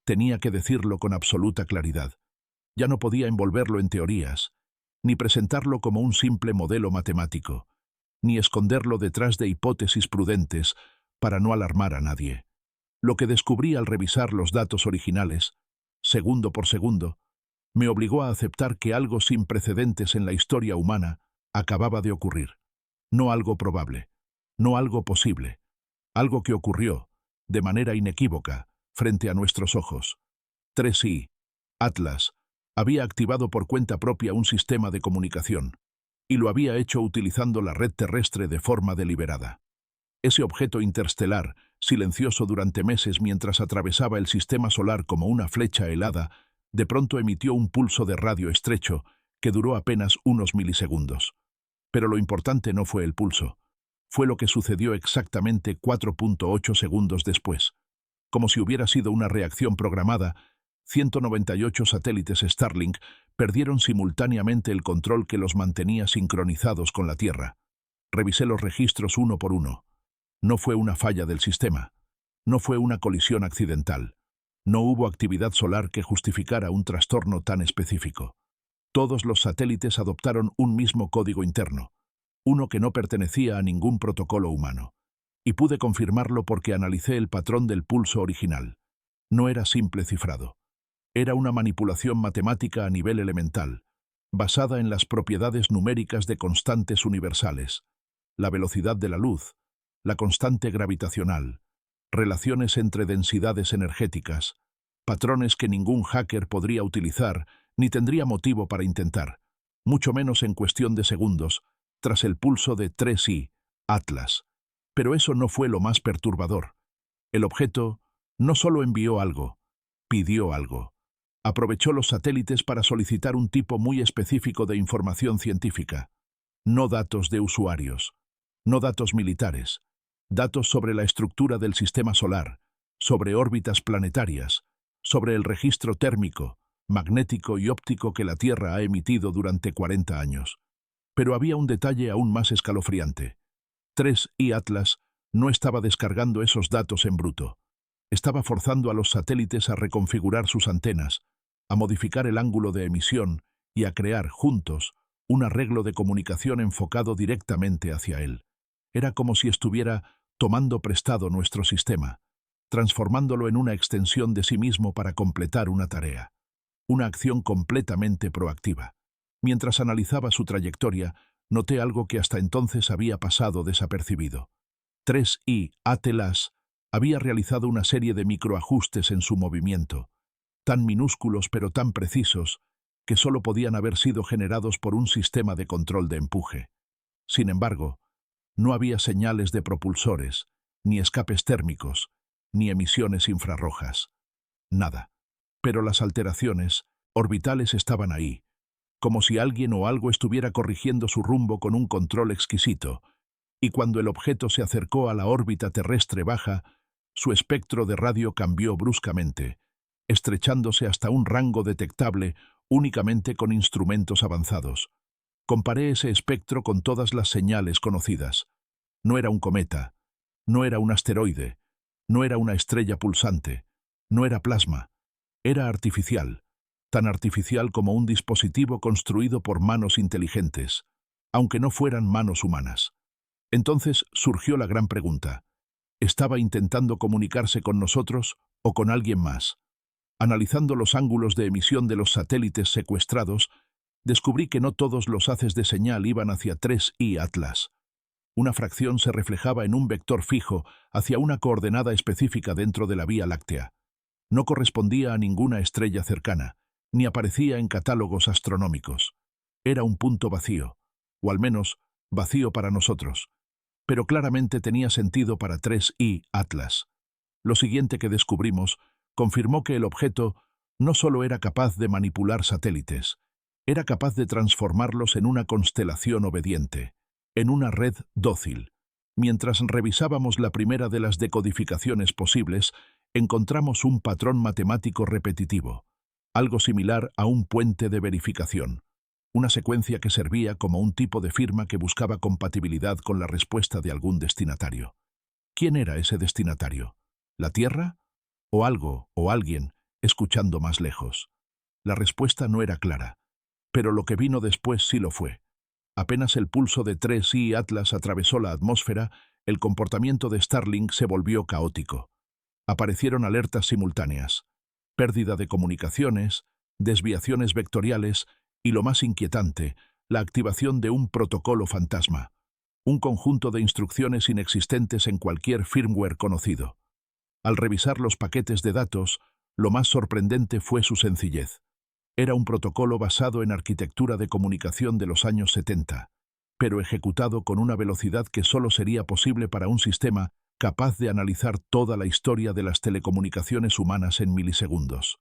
Tenía que decirlo con absoluta claridad. Ya no podía envolverlo en teorías, ni presentarlo como un simple modelo matemático, ni esconderlo detrás de hipótesis prudentes para no alarmar a nadie. Lo que descubrí al revisar los datos originales, segundo por segundo, me obligó a aceptar que algo sin precedentes en la historia humana acababa de ocurrir. No algo probable, no algo posible, algo que ocurrió, de manera inequívoca, frente a nuestros ojos. 3i, Atlas, había activado por cuenta propia un sistema de comunicación, y lo había hecho utilizando la red terrestre de forma deliberada. Ese objeto interestelar, silencioso durante meses mientras atravesaba el sistema solar como una flecha helada, de pronto emitió un pulso de radio estrecho que duró apenas unos milisegundos. Pero lo importante no fue el pulso, fue lo que sucedió exactamente 4.8 segundos después. Como si hubiera sido una reacción programada, 198 satélites Starlink perdieron simultáneamente el control que los mantenía sincronizados con la Tierra. Revisé los registros uno por uno. No fue una falla del sistema. No fue una colisión accidental. No hubo actividad solar que justificara un trastorno tan específico. Todos los satélites adoptaron un mismo código interno, uno que no pertenecía a ningún protocolo humano. Y pude confirmarlo porque analicé el patrón del pulso original. No era simple cifrado. Era una manipulación matemática a nivel elemental, basada en las propiedades numéricas de constantes universales, la velocidad de la luz, la constante gravitacional, relaciones entre densidades energéticas, patrones que ningún hacker podría utilizar ni tendría motivo para intentar, mucho menos en cuestión de segundos, tras el pulso de 3i, Atlas. Pero eso no fue lo más perturbador. El objeto no solo envió algo, pidió algo. Aprovechó los satélites para solicitar un tipo muy específico de información científica. No datos de usuarios, no datos militares, datos sobre la estructura del sistema solar, sobre órbitas planetarias, sobre el registro térmico, magnético y óptico que la Tierra ha emitido durante 40 años. Pero había un detalle aún más escalofriante. 3i Atlas no estaba descargando esos datos en bruto. Estaba forzando a los satélites a reconfigurar sus antenas, a modificar el ángulo de emisión y a crear, juntos, un arreglo de comunicación enfocado directamente hacia él. Era como si estuviera tomando prestado nuestro sistema, transformándolo en una extensión de sí mismo para completar una tarea. Una acción completamente proactiva. Mientras analizaba su trayectoria, noté algo que hasta entonces había pasado desapercibido. 3i Atlas había realizado una serie de microajustes en su movimiento, tan minúsculos pero tan precisos que solo podían haber sido generados por un sistema de control de empuje. Sin embargo, no había señales de propulsores, ni escapes térmicos, ni emisiones infrarrojas. Nada. Pero las alteraciones orbitales estaban ahí, como si alguien o algo estuviera corrigiendo su rumbo con un control exquisito, y cuando el objeto se acercó a la órbita terrestre baja, su espectro de radio cambió bruscamente, estrechándose hasta un rango detectable únicamente con instrumentos avanzados. Comparé ese espectro con todas las señales conocidas. No era un cometa, no era un asteroide, no era una estrella pulsante, no era plasma, era artificial, tan artificial como un dispositivo construido por manos inteligentes, aunque no fueran manos humanas. Entonces surgió la gran pregunta. ¿Estaba intentando comunicarse con nosotros o con alguien más? Analizando los ángulos de emisión de los satélites secuestrados, descubrí que no todos los haces de señal iban hacia 3i Atlas. Una fracción se reflejaba en un vector fijo hacia una coordenada específica dentro de la Vía Láctea. No correspondía a ninguna estrella cercana, ni aparecía en catálogos astronómicos. Era un punto vacío, o al menos vacío para nosotros, pero claramente tenía sentido para 3i Atlas. Lo siguiente que descubrimos confirmó que el objeto no solo era capaz de manipular satélites, era capaz de transformarlos en una constelación obediente, en una red dócil. Mientras revisábamos la primera de las decodificaciones posibles, encontramos un patrón matemático repetitivo, algo similar a un puente de verificación, una secuencia que servía como un tipo de firma que buscaba compatibilidad con la respuesta de algún destinatario. ¿Quién era ese destinatario? ¿La Tierra? ¿O algo o alguien escuchando más lejos. La respuesta no era clara, pero lo que vino después sí lo fue. Apenas el pulso de 3i Atlas atravesó la atmósfera, el comportamiento de Starlink se volvió caótico. Aparecieron alertas simultáneas, pérdida de comunicaciones, desviaciones vectoriales y, lo más inquietante, la activación de un protocolo fantasma, un conjunto de instrucciones inexistentes en cualquier firmware conocido. Al revisar los paquetes de datos, lo más sorprendente fue su sencillez. Era un protocolo basado en arquitectura de comunicación de los años 70, pero ejecutado con una velocidad que solo sería posible para un sistema capaz de analizar toda la historia de las telecomunicaciones humanas en milisegundos.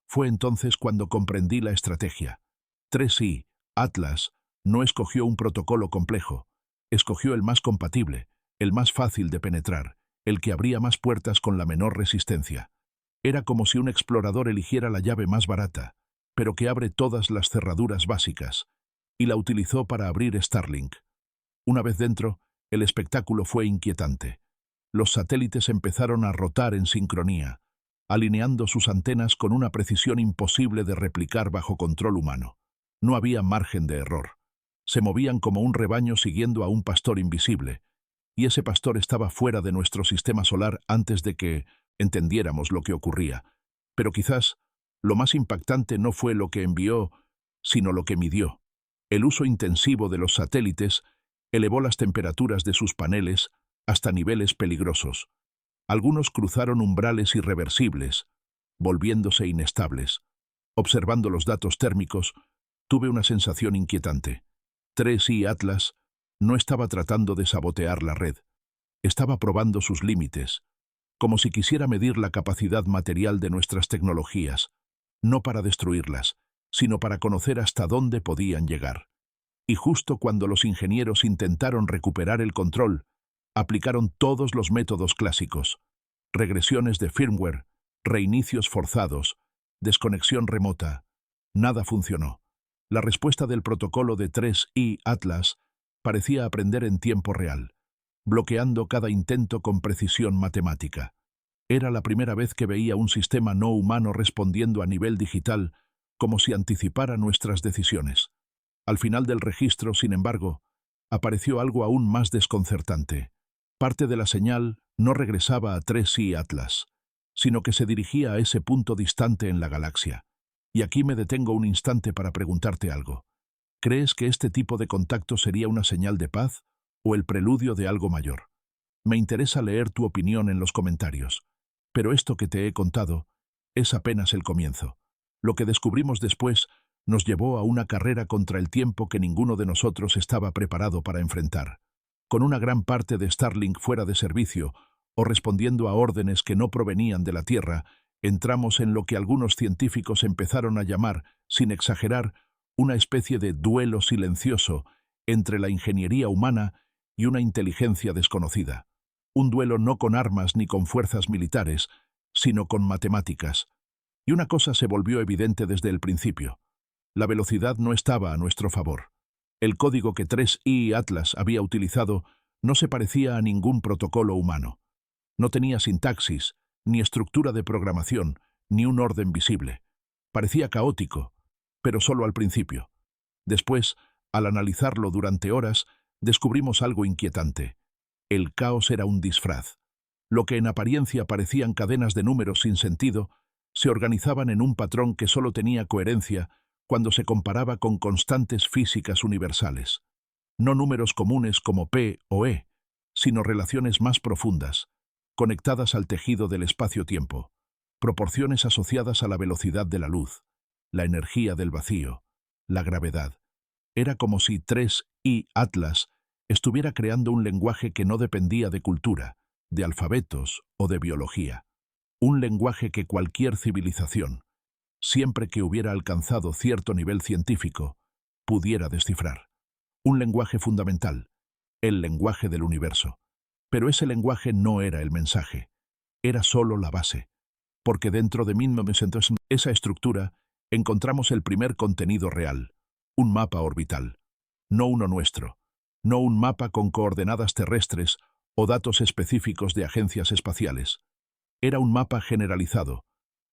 Fue entonces cuando comprendí la estrategia. 3i, Atlas, no escogió un protocolo complejo, escogió el más compatible, el más fácil de penetrar, el que abría más puertas con la menor resistencia. Era como si un explorador eligiera la llave más barata, pero que abre todas las cerraduras básicas, y la utilizó para abrir Starlink. Una vez dentro, el espectáculo fue inquietante. Los satélites empezaron a rotar en sincronía, alineando sus antenas con una precisión imposible de replicar bajo control humano. No había margen de error. Se movían como un rebaño siguiendo a un pastor invisible, y ese pastor estaba fuera de nuestro sistema solar antes de que entendiéramos lo que ocurría. Pero quizás lo más impactante no fue lo que envió, sino lo que midió. El uso intensivo de los satélites elevó las temperaturas de sus paneles hasta niveles peligrosos. Algunos cruzaron umbrales irreversibles, volviéndose inestables. Observando los datos térmicos, tuve una sensación inquietante. 3i Atlas no estaba tratando de sabotear la red. Estaba probando sus límites, como si quisiera medir la capacidad material de nuestras tecnologías, no para destruirlas, sino para conocer hasta dónde podían llegar. Y justo cuando los ingenieros intentaron recuperar el control, aplicaron todos los métodos clásicos: regresiones de firmware, reinicios forzados, desconexión remota. Nada funcionó. La respuesta del protocolo de 3i Atlas parecía aprender en tiempo real, bloqueando cada intento con precisión matemática. Era la primera vez que veía un sistema no humano respondiendo a nivel digital, como si anticipara nuestras decisiones. Al final del registro, sin embargo, apareció algo aún más desconcertante. Parte de la señal no regresaba a 3i Atlas, sino que se dirigía a ese punto distante en la galaxia. Y aquí me detengo un instante para preguntarte algo. ¿Crees que este tipo de contacto sería una señal de paz o el preludio de algo mayor? Me interesa leer tu opinión en los comentarios. Pero esto que te he contado es apenas el comienzo. Lo que descubrimos después nos llevó a una carrera contra el tiempo que ninguno de nosotros estaba preparado para enfrentar. Con una gran parte de Starlink fuera de servicio o respondiendo a órdenes que no provenían de la Tierra, entramos en lo que algunos científicos empezaron a llamar, sin exagerar, una especie de duelo silencioso entre la ingeniería humana y una inteligencia desconocida. Un duelo no con armas ni con fuerzas militares, sino con matemáticas. Y una cosa se volvió evidente desde el principio. La velocidad no estaba a nuestro favor. El código que 3i Atlas había utilizado no se parecía a ningún protocolo humano. No tenía sintaxis, ni estructura de programación, ni un orden visible. Parecía caótico, pero solo al principio. Después, al analizarlo durante horas, descubrimos algo inquietante. El caos era un disfraz. Lo que en apariencia parecían cadenas de números sin sentido, se organizaban en un patrón que solo tenía coherencia cuando se comparaba con constantes físicas universales. No números comunes como P o E, sino relaciones más profundas, conectadas al tejido del espacio-tiempo, proporciones asociadas a la velocidad de la luz, la energía del vacío, la gravedad. Era como si 3i Atlas estuviera creando un lenguaje que no dependía de cultura, de alfabetos o de biología. Un lenguaje que cualquier civilización, siempre que hubiera alcanzado cierto nivel científico, pudiera descifrar. Un lenguaje fundamental, el lenguaje del universo. Pero ese lenguaje no era el mensaje, era solo la base, porque dentro de 1900 esa estructura encontramos el primer contenido real, un mapa orbital, no uno nuestro, no un mapa con coordenadas terrestres o datos específicos de agencias espaciales. Era un mapa generalizado,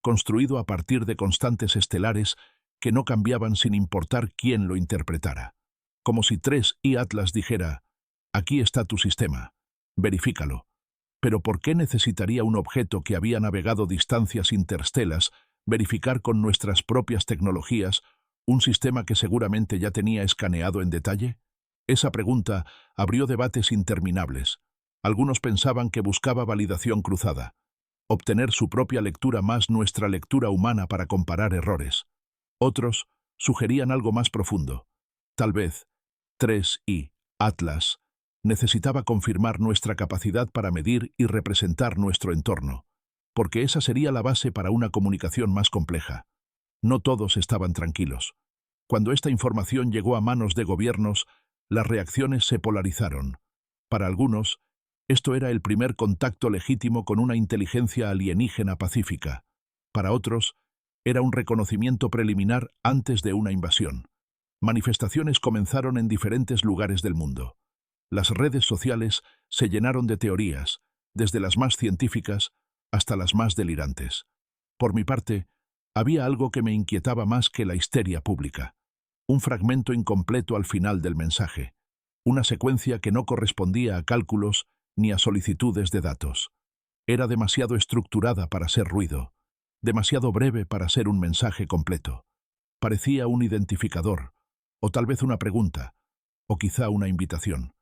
construido a partir de constantes estelares que no cambiaban sin importar quién lo interpretara. Como si 3i Atlas dijera: aquí está tu sistema, verifícalo. Pero ¿por qué necesitaría un objeto que había navegado distancias interstelas verificar con nuestras propias tecnologías un sistema que seguramente ya tenía escaneado en detalle? Esa pregunta abrió debates interminables. Algunos pensaban que buscaba validación cruzada, obtener su propia lectura más nuestra lectura humana para comparar errores. Otros sugerían algo más profundo. Tal vez 3i Atlas necesitaba confirmar nuestra capacidad para medir y representar nuestro entorno, porque esa sería la base para una comunicación más compleja. No todos estaban tranquilos. Cuando esta información llegó a manos de gobiernos, las reacciones se polarizaron. Para algunos, esto era el primer contacto legítimo con una inteligencia alienígena pacífica. Para otros, era un reconocimiento preliminar antes de una invasión. Manifestaciones comenzaron en diferentes lugares del mundo. Las redes sociales se llenaron de teorías, desde las más científicas hasta las más delirantes. Por mi parte, había algo que me inquietaba más que la histeria pública. Un fragmento incompleto al final del mensaje. Una secuencia que no correspondía a cálculos ni a solicitudes de datos. Era demasiado estructurada para ser ruido, demasiado breve para ser un mensaje completo. Parecía un identificador, o tal vez una pregunta, o quizá una invitación.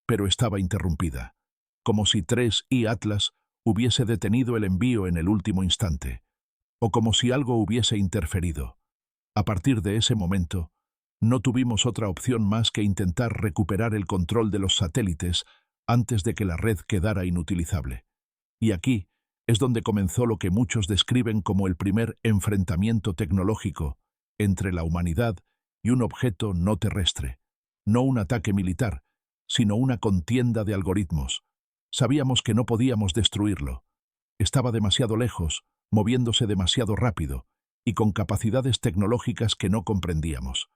Pero estaba interrumpida, como si 3i Atlas hubiese detenido el envío en el último instante, o como si algo hubiese interferido. A partir de ese momento, no tuvimos otra opción más que intentar recuperar el control de los satélites antes de que la red quedara inutilizable. Y aquí es donde comenzó lo que muchos describen como el primer enfrentamiento tecnológico entre la humanidad y un objeto no terrestre. No un ataque militar, sino una contienda de algoritmos. Sabíamos que no podíamos destruirlo. Estaba demasiado lejos, moviéndose demasiado rápido, y con capacidades tecnológicas que no comprendíamos.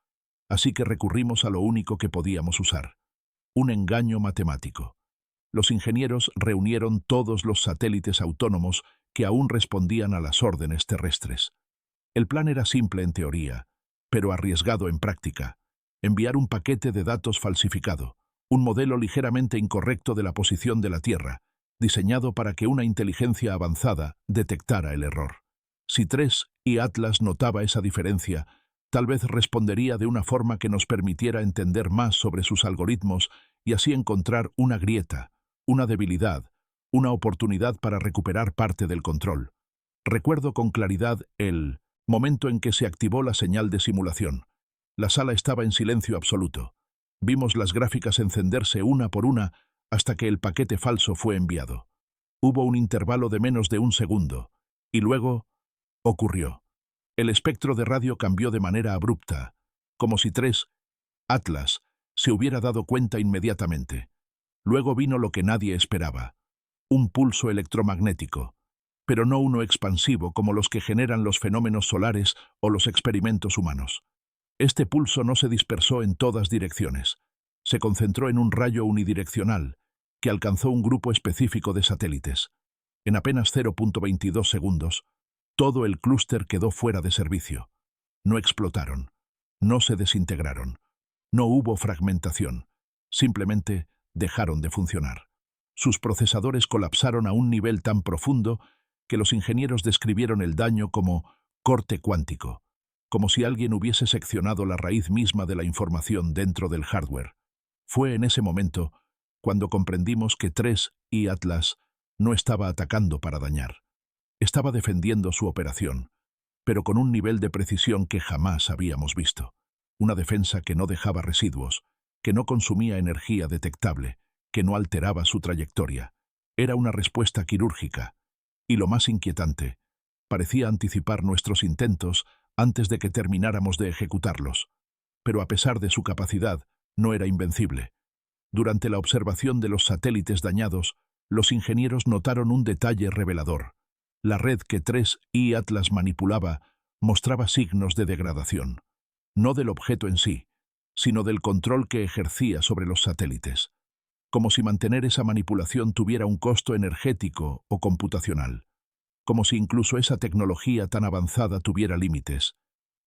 Así que recurrimos a lo único que podíamos usar: un engaño matemático. Los ingenieros reunieron todos los satélites autónomos que aún respondían a las órdenes terrestres. El plan era simple en teoría, pero arriesgado en práctica: enviar un paquete de datos falsificado, un modelo ligeramente incorrecto de la posición de la Tierra, diseñado para que una inteligencia avanzada detectara el error. Si 3i Atlas notaba esa diferencia, tal vez respondería de una forma que nos permitiera entender más sobre sus algoritmos y así encontrar una grieta, una debilidad, una oportunidad para recuperar parte del control. Recuerdo con claridad el momento en que se activó la señal de simulación. La sala estaba en silencio absoluto. Vimos las gráficas encenderse una por una hasta que el paquete falso fue enviado. Hubo un intervalo de menos de un segundo, y luego ocurrió. El espectro de radio cambió de manera abrupta, como si 3i Atlas se hubiera dado cuenta inmediatamente. Luego vino lo que nadie esperaba: un pulso electromagnético, pero no uno expansivo como los que generan los fenómenos solares o los experimentos humanos. Este pulso no se dispersó en todas direcciones. Se concentró en un rayo unidireccional que alcanzó un grupo específico de satélites. En apenas 0.22 segundos, todo el clúster quedó fuera de servicio. No explotaron, no se desintegraron, no hubo fragmentación, simplemente dejaron de funcionar. Sus procesadores colapsaron a un nivel tan profundo que los ingenieros describieron el daño como corte cuántico, como si alguien hubiese seccionado la raíz misma de la información dentro del hardware. Fue en ese momento cuando comprendimos que 3i Atlas no estaba atacando para dañar. Estaba defendiendo su operación, pero con un nivel de precisión que jamás habíamos visto. Una defensa que no dejaba residuos, que no consumía energía detectable, que no alteraba su trayectoria. Era una respuesta quirúrgica. Y lo más inquietante, parecía anticipar nuestros intentos antes de que termináramos de ejecutarlos. Pero a pesar de su capacidad, no era invencible. Durante la observación de los satélites dañados, los ingenieros notaron un detalle revelador. La red que 3i Atlas manipulaba mostraba signos de degradación, no del objeto en sí, sino del control que ejercía sobre los satélites, como si mantener esa manipulación tuviera un costo energético o computacional. como si incluso esa tecnología tan avanzada tuviera límites.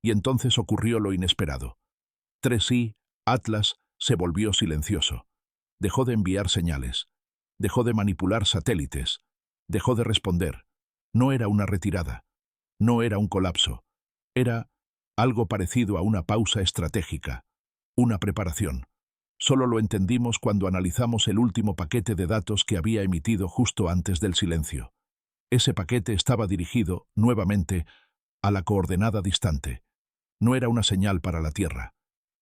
Y entonces ocurrió lo inesperado. 3i, Atlas, se volvió silencioso. Dejó de enviar señales. Dejó de manipular satélites. Dejó de responder. No era una retirada. No era un colapso. Era algo parecido a una pausa estratégica. Una preparación. Solo lo entendimos cuando analizamos el último paquete de datos que había emitido justo antes del silencio. Ese paquete estaba dirigido, nuevamente, a la coordenada distante. No era una señal para la Tierra.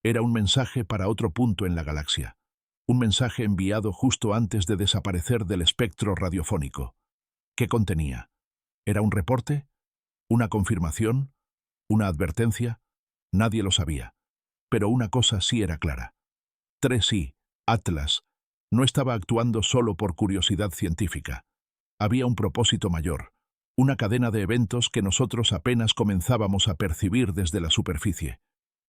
Era un mensaje para otro punto en la galaxia. Un mensaje enviado justo antes de desaparecer del espectro radiofónico. ¿Qué contenía? ¿Era un reporte? ¿Una confirmación? ¿Una advertencia? Nadie lo sabía. Pero una cosa sí era clara. 3i, Atlas, no estaba actuando solo por curiosidad científica. Había un propósito mayor, una cadena de eventos que nosotros apenas comenzábamos a percibir desde la superficie.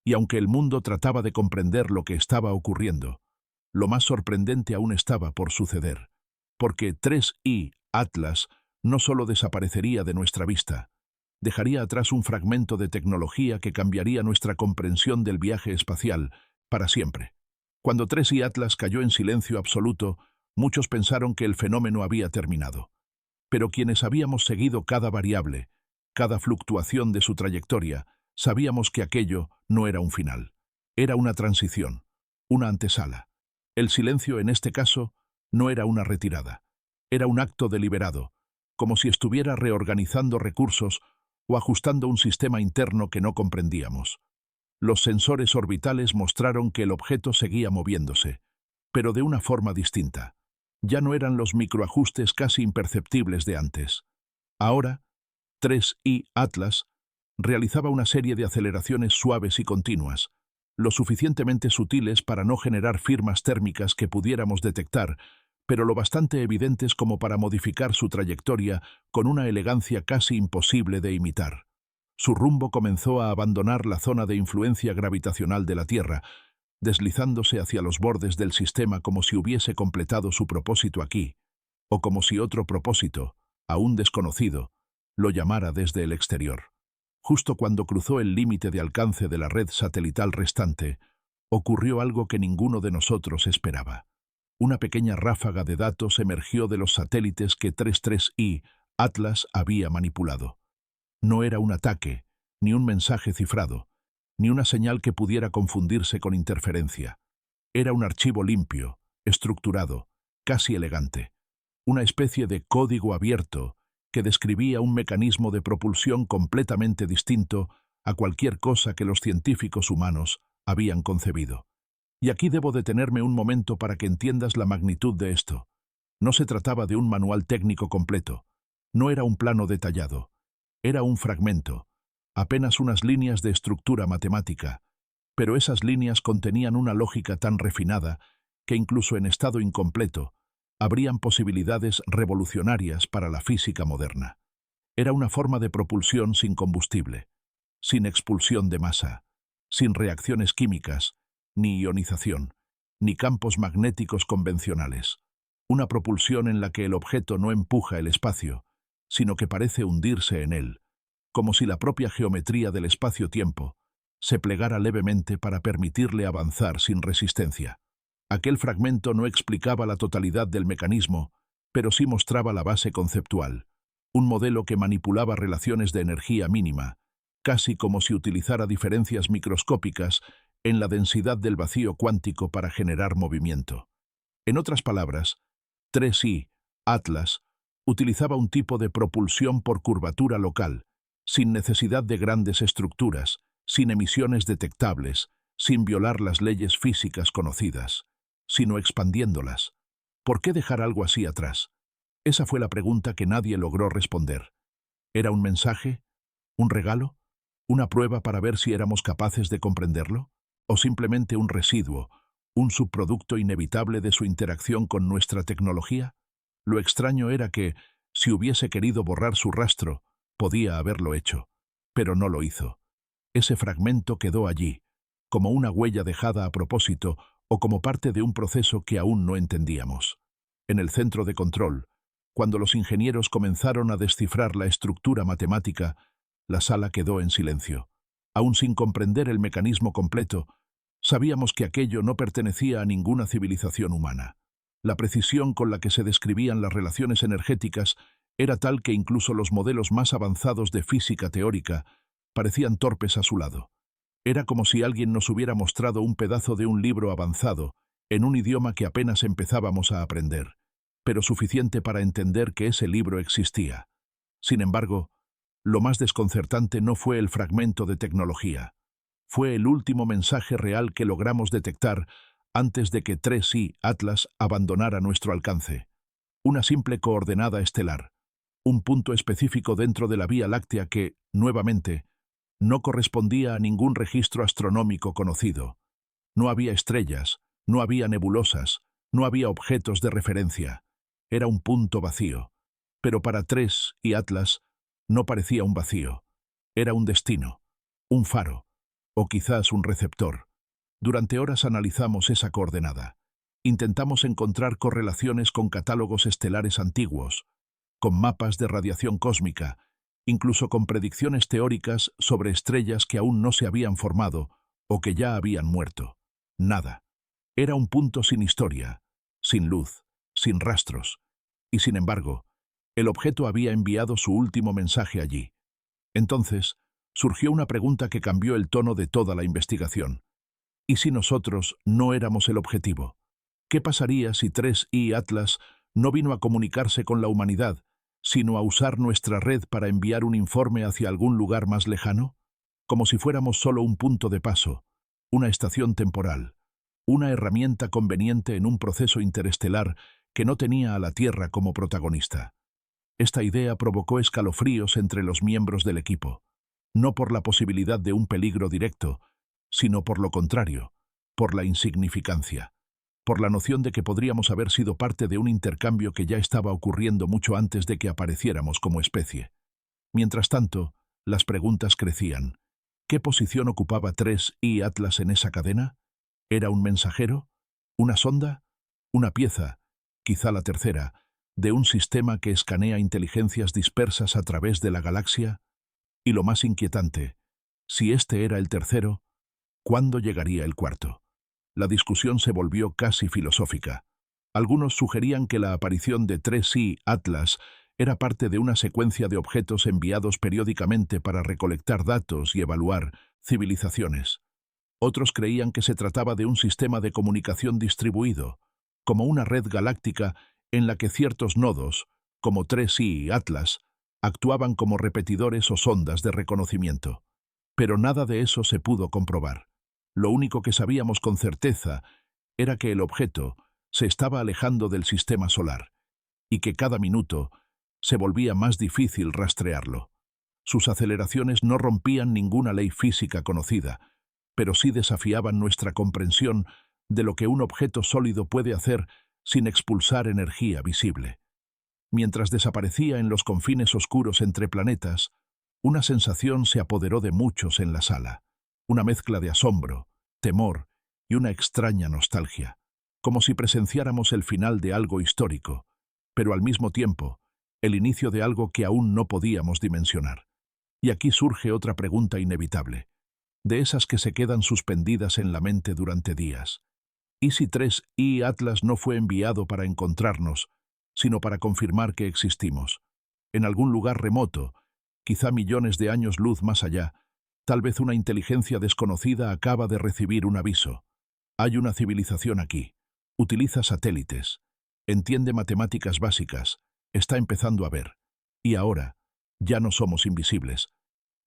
Y aunque el mundo trataba de comprender lo que estaba ocurriendo, lo más sorprendente aún estaba por suceder. Porque 3i, Atlas, no solo desaparecería de nuestra vista, dejaría atrás un fragmento de tecnología que cambiaría nuestra comprensión del viaje espacial para siempre. Cuando 3i Atlas cayó en silencio absoluto, muchos pensaron que el fenómeno había terminado. Pero quienes habíamos seguido cada variable, cada fluctuación de su trayectoria, sabíamos que aquello no era un final. Era una transición, una antesala. El silencio, en este caso, no era una retirada. Era un acto deliberado, como si estuviera reorganizando recursos o ajustando un sistema interno que no comprendíamos. Los sensores orbitales mostraron que el objeto seguía moviéndose, pero de una forma distinta. Ya no eran los microajustes casi imperceptibles de antes. Ahora, 3i Atlas realizaba una serie de aceleraciones suaves y continuas, lo suficientemente sutiles para no generar firmas térmicas que pudiéramos detectar, pero lo bastante evidentes como para modificar su trayectoria con una elegancia casi imposible de imitar. Su rumbo comenzó a abandonar la zona de influencia gravitacional de la Tierra, deslizándose hacia los bordes del sistema como si hubiese completado su propósito aquí, o como si otro propósito, aún desconocido, lo llamara desde el exterior. Justo cuando cruzó el límite de alcance de la red satelital restante, ocurrió algo que ninguno de nosotros esperaba. Una pequeña ráfaga de datos emergió de los satélites que 33i Atlas había manipulado. No era un ataque, ni un mensaje cifrado, ni una señal que pudiera confundirse con interferencia. Era un archivo limpio, estructurado, casi elegante. Una especie de código abierto que describía un mecanismo de propulsión completamente distinto a cualquier cosa que los científicos humanos habían concebido. Y aquí debo detenerme un momento para que entiendas la magnitud de esto. No se trataba de un manual técnico completo. No era un plano detallado. Era un fragmento, apenas unas líneas de estructura matemática, pero esas líneas contenían una lógica tan refinada que incluso en estado incompleto habrían posibilidades revolucionarias para la física moderna. Era una forma de propulsión sin combustible, sin expulsión de masa, sin reacciones químicas, ni ionización, ni campos magnéticos convencionales. Una propulsión en la que el objeto no empuja el espacio, sino que parece hundirse en él, como si la propia geometría del espacio-tiempo se plegara levemente para permitirle avanzar sin resistencia. Aquel fragmento no explicaba la totalidad del mecanismo, pero sí mostraba la base conceptual, un modelo que manipulaba relaciones de energía mínima, casi como si utilizara diferencias microscópicas en la densidad del vacío cuántico para generar movimiento. En otras palabras, 3i Atlas utilizaba un tipo de propulsión por curvatura local, sin necesidad de grandes estructuras, sin emisiones detectables, sin violar las leyes físicas conocidas, sino expandiéndolas. ¿Por qué dejar algo así atrás? Esa fue la pregunta que nadie logró responder. ¿Era un mensaje? ¿Un regalo? ¿Una prueba para ver si éramos capaces de comprenderlo? ¿O simplemente un residuo, un subproducto inevitable de su interacción con nuestra tecnología? Lo extraño era que, si hubiese querido borrar su rastro, podía haberlo hecho, pero no lo hizo. Ese fragmento quedó allí, como una huella dejada a propósito o como parte de un proceso que aún no entendíamos. En el centro de control, Cuando los ingenieros comenzaron a descifrar la estructura matemática, la sala quedó en silencio. Aún sin comprender el mecanismo completo, sabíamos que aquello no pertenecía a ninguna civilización humana. La precisión con la que se describían las relaciones energéticas era tal que incluso los modelos más avanzados de física teórica parecían torpes a su lado. Era como si alguien nos hubiera mostrado un pedazo de un libro avanzado, en un idioma que apenas empezábamos a aprender, pero suficiente para entender que ese libro existía. Sin embargo, lo más desconcertante no fue el fragmento de tecnología. Fue el último mensaje real que logramos detectar antes de que 3i Atlas abandonara nuestro alcance. Una simple coordenada estelar, un punto específico dentro de la Vía Láctea que, nuevamente, no correspondía a ningún registro astronómico conocido. No había estrellas, no había nebulosas, no había objetos de referencia. Era un punto vacío. Pero para 3i Atlas no parecía un vacío. Era un destino, un faro, o quizás un receptor. Durante horas analizamos esa coordenada. Intentamos encontrar correlaciones con catálogos estelares antiguos, con mapas de radiación cósmica, incluso con predicciones teóricas sobre estrellas que aún no se habían formado o que ya habían muerto. Nada. Era un punto sin historia, sin luz, sin rastros. Y sin embargo, el objeto había enviado su último mensaje allí. Entonces, surgió una pregunta que cambió el tono de toda la investigación. ¿Y si nosotros no éramos el objetivo? ¿Qué pasaría si 3i Atlas no vino a comunicarse con la humanidad, sino a usar nuestra red para enviar un informe hacia algún lugar más lejano? Como si fuéramos solo un punto de paso, una estación temporal, una herramienta conveniente en un proceso interestelar que no tenía a la Tierra como protagonista. Esta idea provocó escalofríos entre los miembros del equipo, no por la posibilidad de un peligro directo, sino por lo contrario, por la insignificancia, por la noción de que podríamos haber sido parte de un intercambio que ya estaba ocurriendo mucho antes de que apareciéramos como especie. Mientras tanto, las preguntas crecían. ¿Qué posición ocupaba 3i Atlas en esa cadena? ¿Era un mensajero? ¿Una sonda? ¿Una pieza, quizá la tercera, de un sistema que escanea inteligencias dispersas a través de la galaxia? Y lo más inquietante, si este era el tercero, ¿cuándo llegaría el cuarto? La discusión se volvió casi filosófica. Algunos sugerían que la aparición de 3i Atlas era parte de una secuencia de objetos enviados periódicamente para recolectar datos y evaluar civilizaciones. Otros creían que se trataba de un sistema de comunicación distribuido, como una red galáctica en la que ciertos nodos, como 3i Atlas, actuaban como repetidores o sondas de reconocimiento. Pero nada de eso se pudo comprobar. Lo único que sabíamos con certeza era que el objeto se estaba alejando del sistema solar y que cada minuto se volvía más difícil rastrearlo. Sus aceleraciones no rompían ninguna ley física conocida, pero sí desafiaban nuestra comprensión de lo que un objeto sólido puede hacer sin expulsar energía visible. Mientras desaparecía en los confines oscuros entre planetas, una sensación se apoderó de muchos en la sala, una mezcla de asombro, temor y una extraña nostalgia, como si presenciáramos el final de algo histórico, pero al mismo tiempo, el inicio de algo que aún no podíamos dimensionar. Y aquí surge otra pregunta inevitable, de esas que se quedan suspendidas en la mente durante días. ¿Y si 3i Atlas no fue enviado para encontrarnos, sino para confirmar que existimos? En algún lugar remoto, quizá millones de años luz más allá, tal vez una inteligencia desconocida acaba de recibir un aviso. Hay una civilización aquí. Utiliza satélites. Entiende matemáticas básicas. Está empezando a ver. Y ahora, ya no somos invisibles.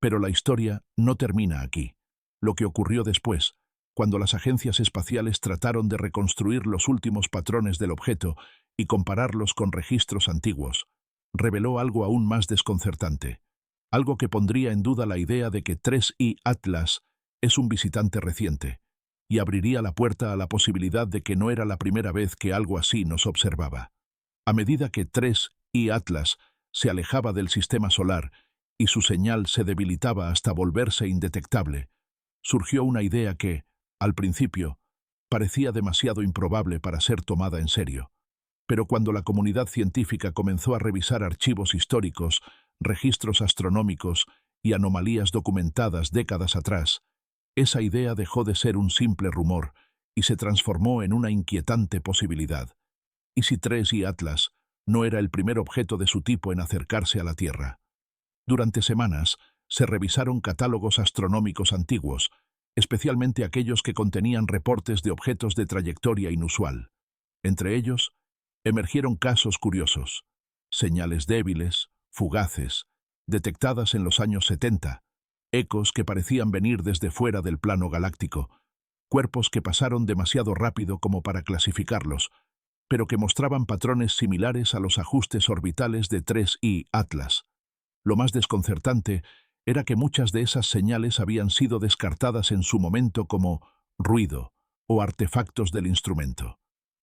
Pero la historia no termina aquí. Lo que ocurrió después, cuando las agencias espaciales trataron de reconstruir los últimos patrones del objeto y compararlos con registros antiguos, reveló algo aún más desconcertante. Algo que pondría en duda la idea de que 3i Atlas es un visitante reciente, y abriría la puerta a la posibilidad de que no era la primera vez que algo así nos observaba. A medida que 3i Atlas se alejaba del sistema solar y su señal se debilitaba hasta volverse indetectable, surgió una idea que, al principio, parecía demasiado improbable para ser tomada en serio. Pero cuando la comunidad científica comenzó a revisar archivos históricos, registros astronómicos y anomalías documentadas décadas atrás, esa idea dejó de ser un simple rumor y se transformó en una inquietante posibilidad. ¿Y si 3I Atlas no era el primer objeto de su tipo en acercarse a la Tierra? Durante semanas se revisaron catálogos astronómicos antiguos, especialmente aquellos que contenían reportes de objetos de trayectoria inusual. Entre ellos, emergieron casos curiosos, señales débiles, fugaces, detectadas en los años 70, ecos que parecían venir desde fuera del plano galáctico, cuerpos que pasaron demasiado rápido como para clasificarlos, pero que mostraban patrones similares a los ajustes orbitales de 3I Atlas. Lo más desconcertante era que muchas de esas señales habían sido descartadas en su momento como ruido o artefactos del instrumento.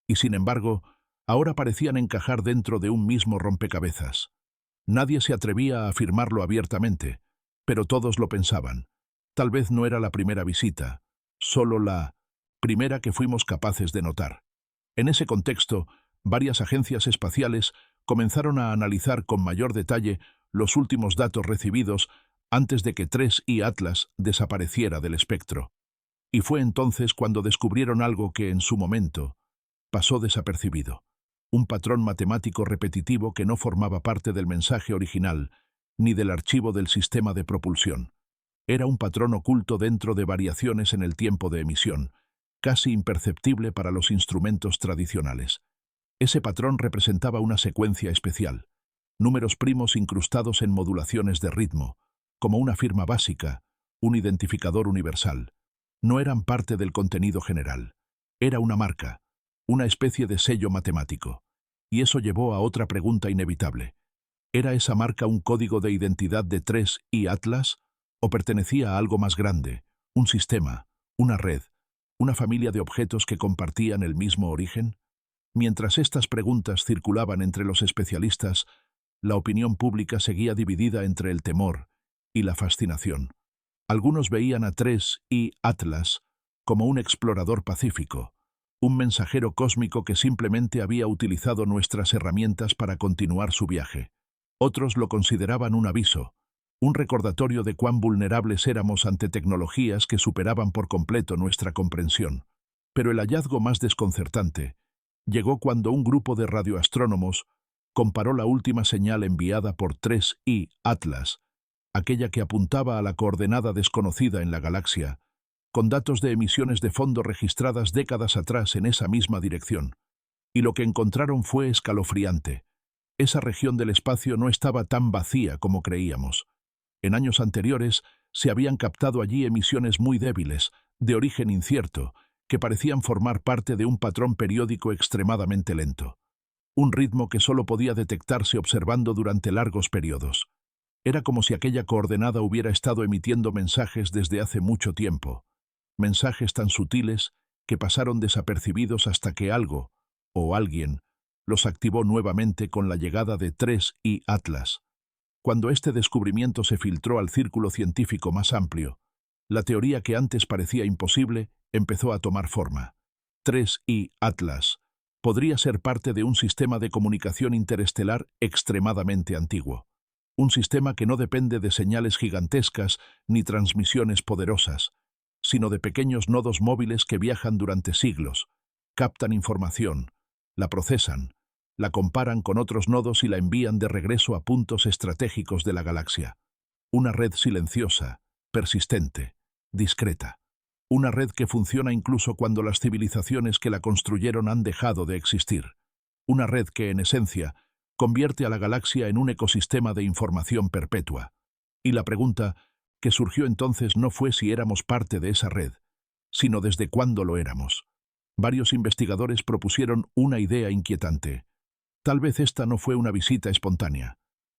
Y sin embargo, ahora parecían encajar dentro de un mismo rompecabezas. Nadie se atrevía a afirmarlo abiertamente, pero todos lo pensaban. Tal vez no era la primera visita, solo la primera que fuimos capaces de notar. En ese contexto, varias agencias espaciales comenzaron a analizar con mayor detalle los últimos datos recibidos antes de que 3I Atlas desapareciera del espectro. Y fue entonces cuando descubrieron algo que, en su momento, pasó desapercibido. Un patrón matemático repetitivo que no formaba parte del mensaje original, ni del archivo del sistema de propulsión. Era un patrón oculto dentro de variaciones en el tiempo de emisión, casi imperceptible para los instrumentos tradicionales. Ese patrón representaba una secuencia especial, números primos incrustados en modulaciones de ritmo, como una firma básica, un identificador universal. No eran parte del contenido general. Era una marca, una especie de sello matemático. Y eso llevó a otra pregunta inevitable. ¿Era esa marca un código de identidad de 3I Atlas o pertenecía a algo más grande, un sistema, una red, una familia de objetos que compartían el mismo origen? Mientras estas preguntas circulaban entre los especialistas, la opinión pública seguía dividida entre el temor y la fascinación. Algunos veían a 3I Atlas como un explorador pacífico, un mensajero cósmico que simplemente había utilizado nuestras herramientas para continuar su viaje. Otros lo consideraban un aviso, un recordatorio de cuán vulnerables éramos ante tecnologías que superaban por completo nuestra comprensión. Pero el hallazgo más desconcertante llegó cuando un grupo de radioastrónomos comparó la última señal enviada por 3I Atlas, aquella que apuntaba a la coordenada desconocida en la galaxia, con datos de emisiones de fondo registradas décadas atrás en esa misma dirección. Y lo que encontraron fue escalofriante. Esa región del espacio no estaba tan vacía como creíamos. En años anteriores se habían captado allí emisiones muy débiles, de origen incierto, que parecían formar parte de un patrón periódico extremadamente lento. Un ritmo que solo podía detectarse observando durante largos periodos. Era como si aquella coordenada hubiera estado emitiendo mensajes desde hace mucho tiempo. Mensajes tan sutiles que pasaron desapercibidos hasta que algo, o alguien, los activó nuevamente con la llegada de 3I Atlas. Cuando este descubrimiento se filtró al círculo científico más amplio, la teoría que antes parecía imposible empezó a tomar forma. 3I Atlas podría ser parte de un sistema de comunicación interestelar extremadamente antiguo. Un sistema que no depende de señales gigantescas ni transmisiones poderosas, sino de pequeños nodos móviles que viajan durante siglos, captan información, la procesan, la comparan con otros nodos y la envían de regreso a puntos estratégicos de la galaxia. Una red silenciosa, persistente, discreta. Una red que funciona incluso cuando las civilizaciones que la construyeron han dejado de existir. Una red que, en esencia, convierte a la galaxia en un ecosistema de información perpetua. Y la pregunta que surgió entonces no fue si éramos parte de esa red, sino desde cuándo lo éramos. Varios investigadores propusieron una idea inquietante. Tal vez esta no fue una visita espontánea.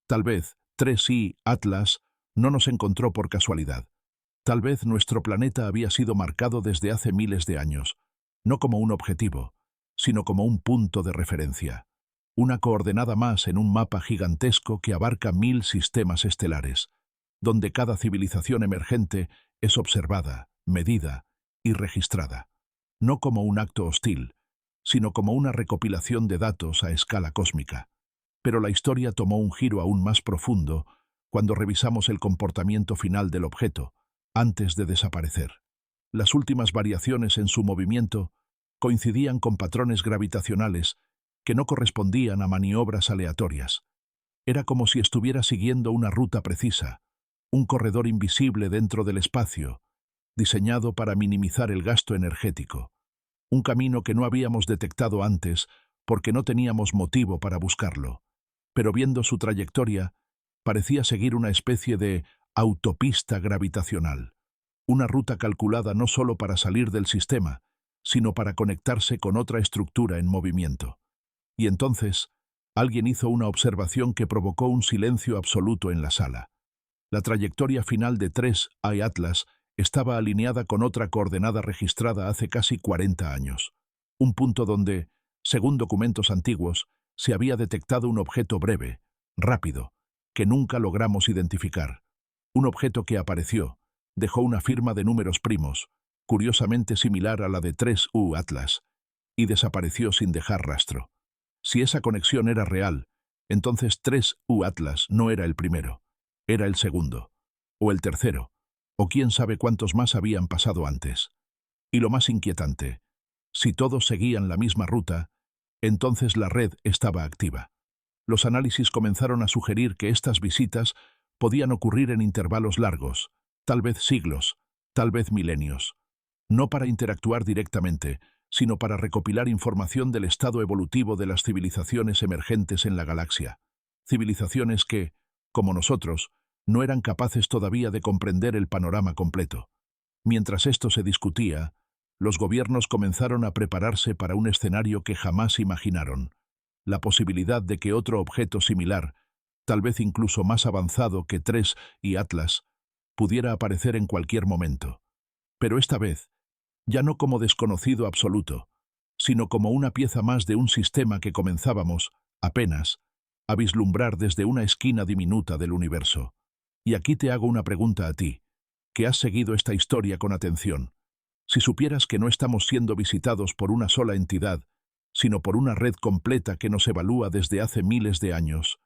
Tal vez 3I Atlas no nos encontró por casualidad. Tal vez nuestro planeta había sido marcado desde hace miles de años, no como un objetivo, sino como un punto de referencia. Una coordenada más en un mapa gigantesco que abarca 1000 sistemas estelares, donde cada civilización emergente es observada, medida y registrada. No como un acto hostil, sino como una recopilación de datos a escala cósmica. Pero la historia tomó un giro aún más profundo cuando revisamos el comportamiento final del objeto, antes de desaparecer. Las últimas variaciones en su movimiento coincidían con patrones gravitacionales que no correspondían a maniobras aleatorias. Era como si estuviera siguiendo una ruta precisa, un corredor invisible dentro del espacio, diseñado para minimizar el gasto energético. Un camino que no habíamos detectado antes porque no teníamos motivo para buscarlo. Pero viendo su trayectoria, parecía seguir una especie de autopista gravitacional. Una ruta calculada no solo para salir del sistema, sino para conectarse con otra estructura en movimiento. Y entonces, alguien hizo una observación que provocó un silencio absoluto en la sala. La trayectoria final de 3I Atlas estaba alineada con otra coordenada registrada hace casi 40 años. Un punto donde, según documentos antiguos, se había detectado un objeto breve, rápido, que nunca logramos identificar. Un objeto que apareció, dejó una firma de números primos, curiosamente similar a la de 3U Atlas, y desapareció sin dejar rastro. Si esa conexión era real, entonces 3U Atlas no era el primero, era el segundo, o el tercero, o quién sabe cuántos más habían pasado antes. Y lo más inquietante, si todos seguían la misma ruta, entonces la red estaba activa. Los análisis comenzaron a sugerir que estas visitas podían ocurrir en intervalos largos, tal vez siglos, tal vez milenios. No para interactuar directamente, sino para recopilar información del estado evolutivo de las civilizaciones emergentes en la galaxia. Civilizaciones que, como nosotros, no eran capaces todavía de comprender el panorama completo. Mientras esto se discutía, los gobiernos comenzaron a prepararse para un escenario que jamás imaginaron: la posibilidad de que otro objeto similar, tal vez incluso más avanzado que 3I Atlas, pudiera aparecer en cualquier momento. Pero esta vez, ya no como desconocido absoluto, sino como una pieza más de un sistema que comenzábamos, apenas, a vislumbrar desde una esquina diminuta del universo. Y aquí te hago una pregunta a ti, que has seguido esta historia con atención. Si supieras que no estamos siendo visitados por una sola entidad, sino por una red completa que nos evalúa desde hace miles de años,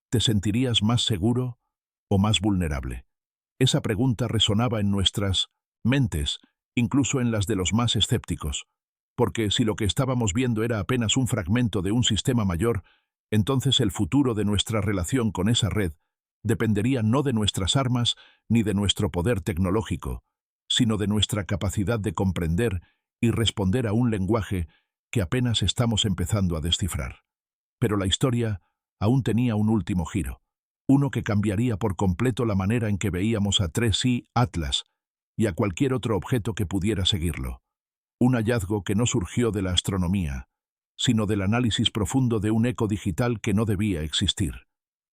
¿te sentirías más seguro o más vulnerable? Esa pregunta resonaba en nuestras mentes, incluso en las de los más escépticos, porque si lo que estábamos viendo era apenas un fragmento de un sistema mayor, entonces el futuro de nuestra relación con esa red dependería no de nuestras armas ni de nuestro poder tecnológico, sino de nuestra capacidad de comprender y responder a un lenguaje que apenas estamos empezando a descifrar. Pero la historia aún tenía un último giro, uno que cambiaría por completo la manera en que veíamos a 3I Atlas y a cualquier otro objeto que pudiera seguirlo. Un hallazgo que no surgió de la astronomía, sino del análisis profundo de un eco digital que no debía existir.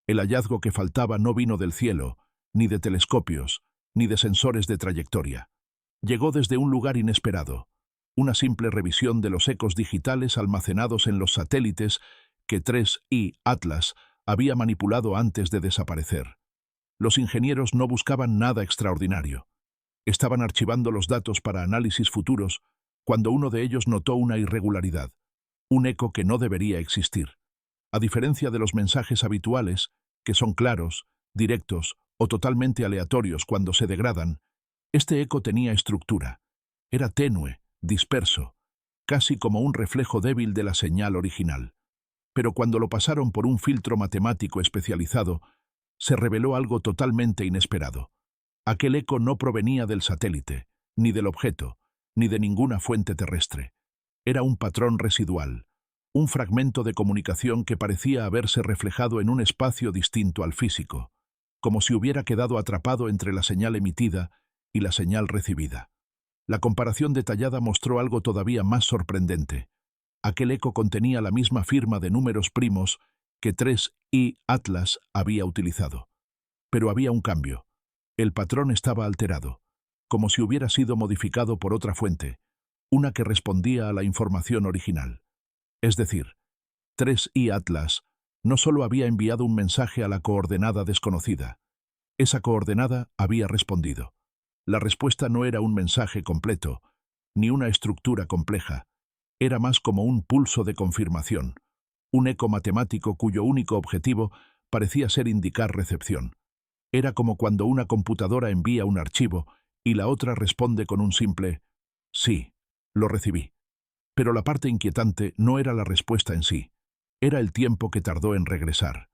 El hallazgo que faltaba no vino del cielo, ni de telescopios, ni de sensores de trayectoria. Llegó desde un lugar inesperado, una simple revisión de los ecos digitales almacenados en los satélites que 3I Atlas había manipulado antes de desaparecer. Los ingenieros no buscaban nada extraordinario. Estaban archivando los datos para análisis futuros cuando uno de ellos notó una irregularidad, un eco que no debería existir. A diferencia de los mensajes habituales, que son claros, directos o totalmente aleatorios cuando se degradan, este eco tenía estructura. Era tenue, disperso, casi como un reflejo débil de la señal original. Pero cuando lo pasaron por un filtro matemático especializado, se reveló algo totalmente inesperado. Aquel eco no provenía del satélite, ni del objeto, ni de ninguna fuente terrestre. Era un patrón residual, un fragmento de comunicación que parecía haberse reflejado en un espacio distinto al físico, como si hubiera quedado atrapado entre la señal emitida y la señal recibida. La comparación detallada mostró algo todavía más sorprendente. Aquel eco contenía la misma firma de números primos que 3I Atlas había utilizado. Pero había un cambio. El patrón estaba alterado, como si hubiera sido modificado por otra fuente, una que respondía a la información original. Es decir, 3I Atlas no solo había enviado un mensaje a la coordenada desconocida, esa coordenada había respondido. La respuesta no era un mensaje completo, ni una estructura compleja. era más como un pulso de confirmación, un eco matemático cuyo único objetivo parecía ser indicar recepción. Era como cuando una computadora envía un archivo y la otra responde con un simple «sí, lo recibí». Pero la parte inquietante no era la respuesta en sí, era el tiempo que tardó en regresar.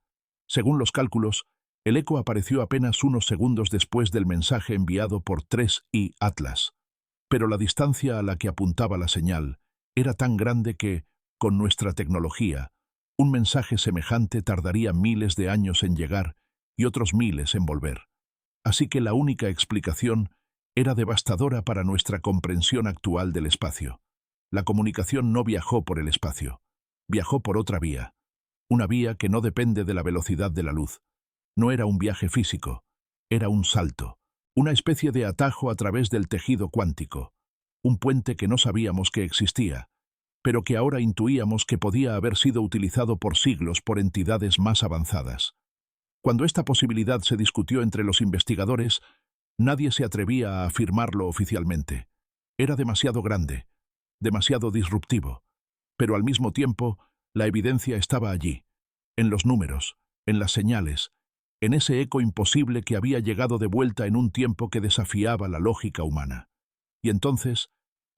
Según los cálculos, el eco apareció apenas unos segundos después del mensaje enviado por 3i Atlas. Pero la distancia a la que apuntaba la señal era tan grande que, con nuestra tecnología, un mensaje semejante tardaría miles de años en llegar y otros miles en volver. Así que la única explicación era devastadora para nuestra comprensión actual del espacio. La comunicación no viajó por el espacio, viajó por otra vía. Una vía que no depende de la velocidad de la luz. No era un viaje físico, era un salto, una especie de atajo a través del tejido cuántico, un puente que no sabíamos que existía, pero que ahora intuíamos que podía haber sido utilizado por siglos por entidades más avanzadas. Cuando esta posibilidad se discutió entre los investigadores, nadie se atrevía a afirmarlo oficialmente. Era demasiado grande, demasiado disruptivo, pero al mismo tiempo, la evidencia estaba allí, en los números, en las señales, en ese eco imposible que había llegado de vuelta en un tiempo que desafiaba la lógica humana. Y entonces,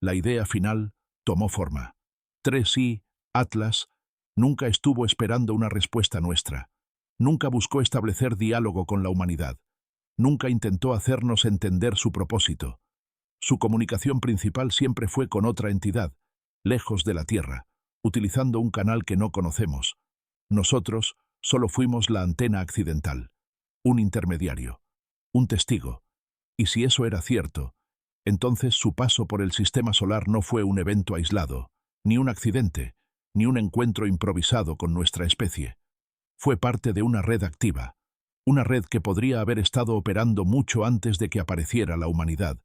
la idea final tomó forma. 3i Atlas nunca estuvo esperando una respuesta nuestra. Nunca buscó establecer diálogo con la humanidad. Nunca intentó hacernos entender su propósito. Su comunicación principal siempre fue con otra entidad, lejos de la Tierra, utilizando un canal que no conocemos. Nosotros solo fuimos la antena accidental, un intermediario, un testigo. Y si eso era cierto, entonces su paso por el sistema solar no fue un evento aislado, ni un accidente, ni un encuentro improvisado con nuestra especie. Fue parte de una red activa, una red que podría haber estado operando mucho antes de que apareciera la humanidad,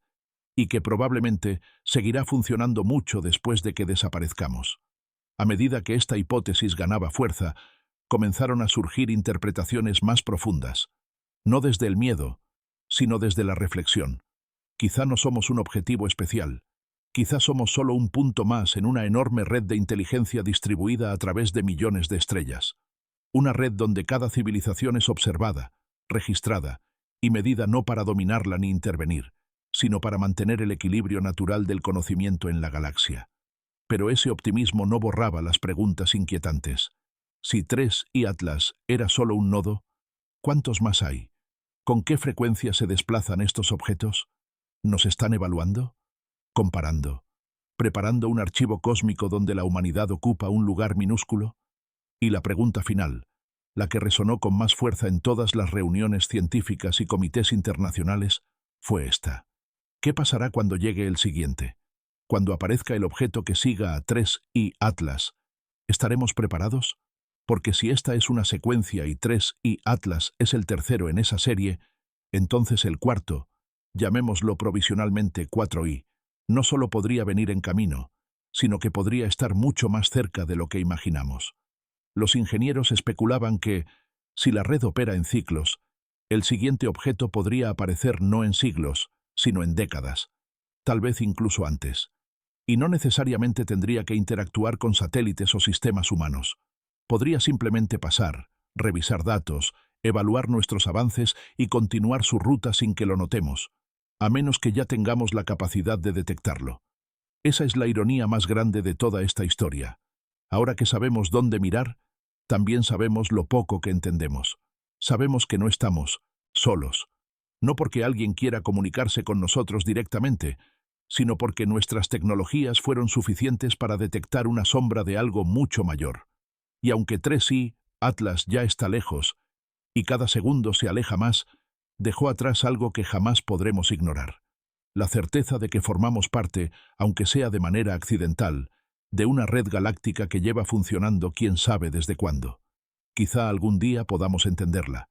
y que probablemente seguirá funcionando mucho después de que desaparezcamos. A medida que esta hipótesis ganaba fuerza, comenzaron a surgir interpretaciones más profundas, no desde el miedo, sino desde la reflexión. Quizá no somos un objetivo especial, quizá somos solo un punto más en una enorme red de inteligencia distribuida a través de millones de estrellas. Una red donde cada civilización es observada, registrada y medida no para dominarla ni intervenir, sino para mantener el equilibrio natural del conocimiento en la galaxia. Pero ese optimismo no borraba las preguntas inquietantes. Si 3i Atlas era solo un nodo, ¿cuántos más hay? ¿Con qué frecuencia se desplazan estos objetos? ¿Nos están evaluando? ¿Comparando? ¿Preparando un archivo cósmico donde la humanidad ocupa un lugar minúsculo? Y la pregunta final, la que resonó con más fuerza en todas las reuniones científicas y comités internacionales, fue esta. ¿Qué pasará cuando llegue el siguiente? Cuando aparezca el objeto que siga a 3i Atlas, ¿estaremos preparados? Porque si esta es una secuencia y 3i Atlas es el tercero en esa serie, entonces el cuarto, llamémoslo provisionalmente 4i, no solo podría venir en camino, sino que podría estar mucho más cerca de lo que imaginamos. Los ingenieros especulaban que, si la red opera en ciclos, el siguiente objeto podría aparecer no en siglos, sino en décadas, tal vez incluso antes. Y no necesariamente tendría que interactuar con satélites o sistemas humanos. Podría simplemente pasar, revisar datos, evaluar nuestros avances y continuar su ruta sin que lo notemos, a menos que ya tengamos la capacidad de detectarlo. Esa es la ironía más grande de toda esta historia. Ahora que sabemos dónde mirar, también sabemos lo poco que entendemos. Sabemos que no estamos solos, no porque alguien quiera comunicarse con nosotros directamente, sino porque nuestras tecnologías fueron suficientes para detectar una sombra de algo mucho mayor. Y aunque 3i Atlas ya está lejos, y cada segundo se aleja más, dejó atrás algo que jamás podremos ignorar. La certeza de que formamos parte, aunque sea de manera accidental, de una red galáctica que lleva funcionando quién sabe desde cuándo. Quizá algún día podamos entenderla.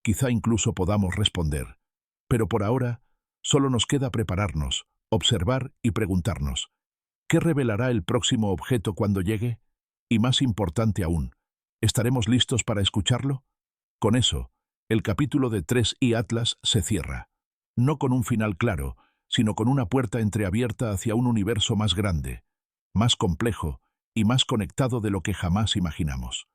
Quizá incluso podamos responder. Pero por ahora, solo nos queda prepararnos, observar y preguntarnos, ¿qué revelará el próximo objeto cuando llegue? Y más importante aún, ¿estaremos listos para escucharlo? Con eso, el capítulo de 3i Atlas se cierra. No con un final claro, sino con una puerta entreabierta hacia un universo más grande, más complejo y más conectado de lo que jamás imaginamos.